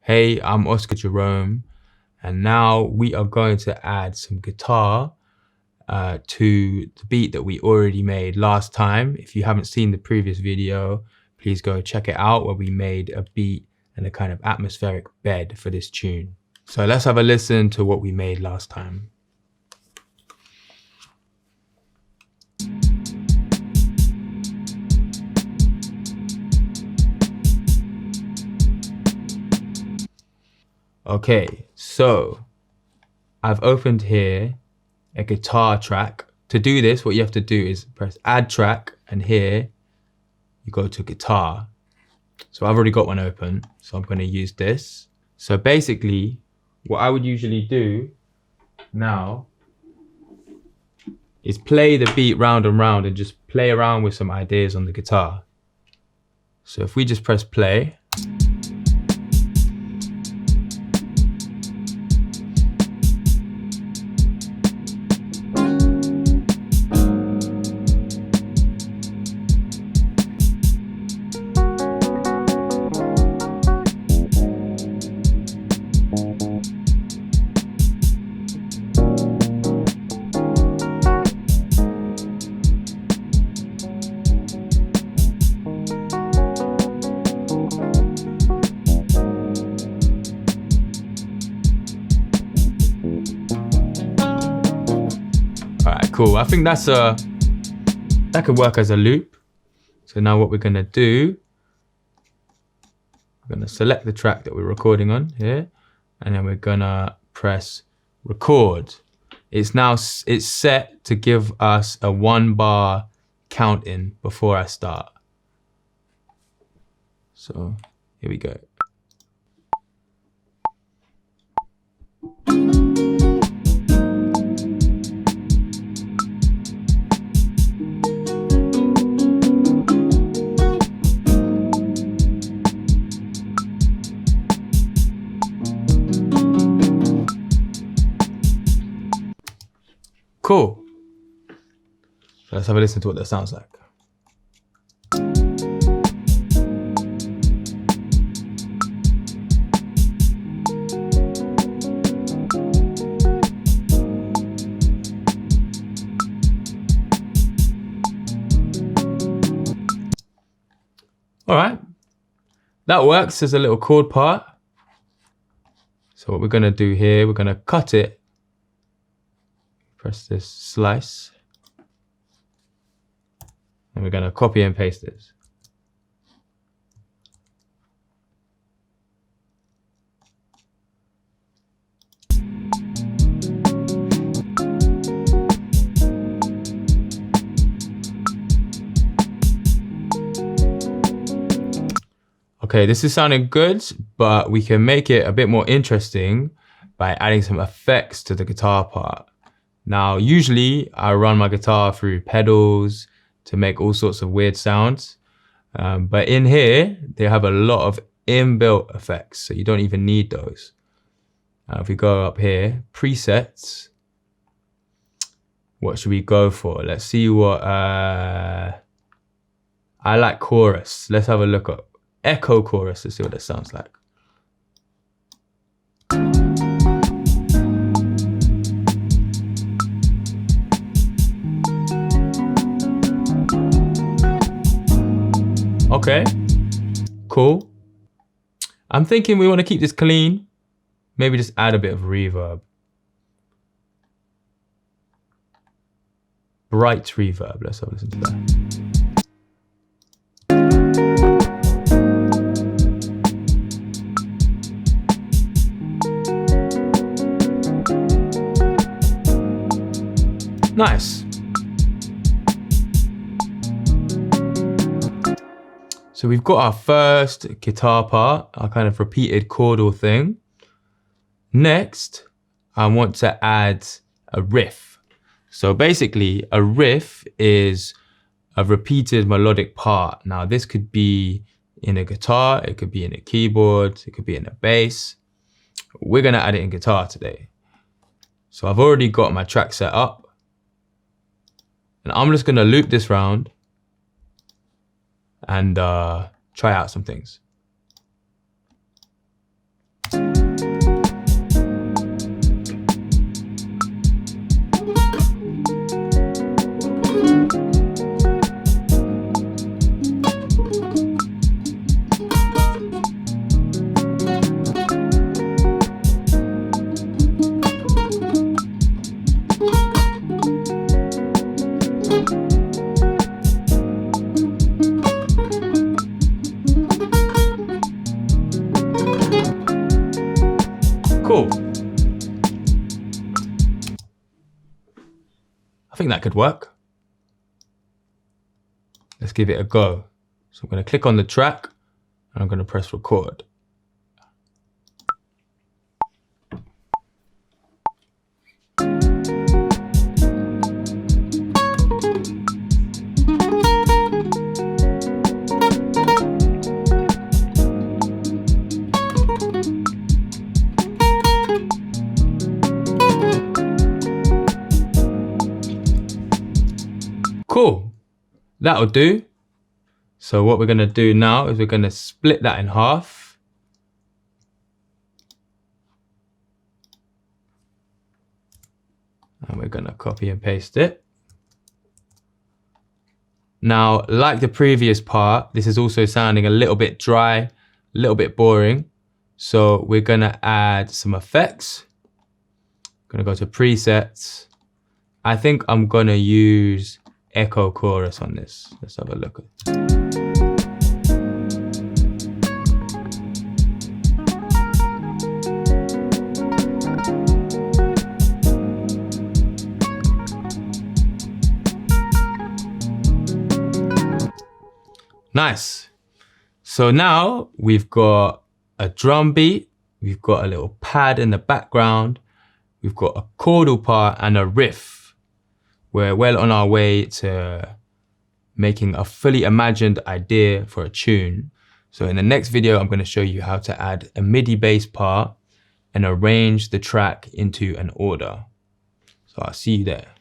Hey, I'm Oscar Jerome, and now we are going to add some guitar to the beat that we already made last time. If you haven't seen the previous video, please go check it out where we made a beat and a kind of atmospheric bed for this tune. So let's have a listen to what we made last time. Okay, so I've opened here a guitar track. To do this, what you have to do is press add track, and here you go to guitar. So I've already got one open, so I'm going to use this. So basically, what I would usually do now is play the beat round and round and just play around with some ideas on the guitar. So if we just press play, cool. I think that could work as a loop. So now what we're gonna do, we're gonna select the track that we're recording on here, and then we're gonna press record. It's set to give us a 1 bar count in before I start. So here we go. Cool. So let's have a listen to what that sounds like. All right, that works as a little chord part. So what we're gonna do here, we're gonna cut it. Press this slice, and we're gonna copy and paste this. Okay, this is sounding good, but we can make it a bit more interesting by adding some effects to the guitar part. Now, usually I run my guitar through pedals to make all sorts of weird sounds. But in here, they have a lot of inbuilt effects, so you don't even need those. If we go up here, presets, what should we go for? Let's see what, I like chorus. Let's have a look at echo chorus to see what that sounds like. Okay, cool. I'm thinking we want to keep this clean. Maybe just add a bit of reverb. Bright reverb, let's have a listen to that. Nice. So we've got our first guitar part, our kind of repeated chordal thing. Next, I want to add a riff. So basically, a riff is a repeated melodic part. Now, this could be in a guitar, it could be in a keyboard, it could be in a bass. We're gonna add it in guitar today. So I've already got my track set up. And I'm just gonna loop this round and try out some things. think that could work. Let's give it a go. So I'm going to click on the track and I'm going to press record. Cool, that'll do. So what we're going to do now is we're going to split that in half. And we're going to copy and paste it. Now, like the previous part, this is also sounding a little bit dry, a little bit boring. So we're going to add some effects. I'm going to go to presets. I think I'm going to use echo chorus on this. Let's have a look. Nice. So now we've got a drum beat, we've got a little pad in the background, we've got a chordal part and a riff. We're well on our way to making a fully imagined idea for a tune. So in the next video, I'm going to show you how to add a MIDI bass part and arrange the track into an order. So I'll see you there.